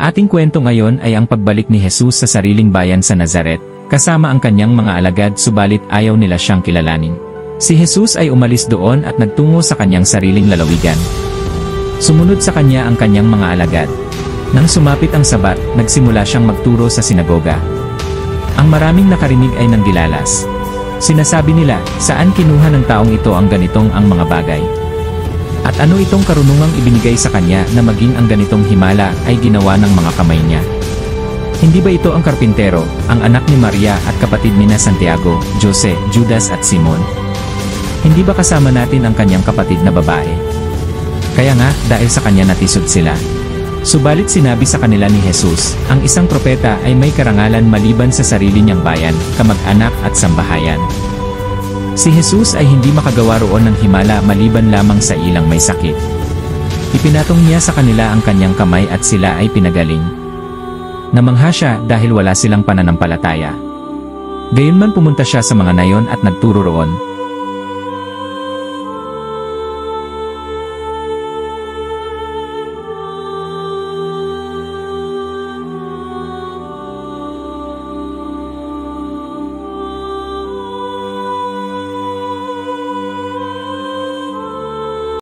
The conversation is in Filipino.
ating kwento ngayon ay ang pagbalik ni Jesus sa sariling bayan sa Nazaret, kasama ang kanyang mga alagad subalit ayaw nila siyang kilalanin. Si Jesus ay umalis doon at nagtungo sa kanyang sariling lalawigan. Sumunod sa kanya ang kanyang mga alagad. Nang sumapit ang Sabat, nagsimula siyang magturo sa sinagoga. Ang maraming nakarinig ay nanggilalas. Sinasabi nila, saan kinuha ng taong ito ang ganitong ang mga bagay? At ano itong karunungang ibinigay sa kanya na maging ang ganitong himala ay ginawa ng mga kamay niya? Hindi ba ito ang karpintero, ang anak ni Maria at kapatid nina Santiago, Jose, Judas at Simon? Hindi ba kasama natin ang kanyang kapatid na babae? Kaya nga, dahil sa kanya natisod sila. Subalit sinabi sa kanila ni Jesus, ang isang propeta ay may karangalan maliban sa sarili niyang bayan, kamag-anak at sambahayan. Si Jesus ay hindi makagawa roon ng himala maliban lamang sa ilang may sakit. Ipinatong niya sa kanila ang kanyang kamay at sila ay pinagaling. Namangha siya dahil wala silang pananampalataya. Gayunman pumunta siya sa mga nayon at nagturo roon,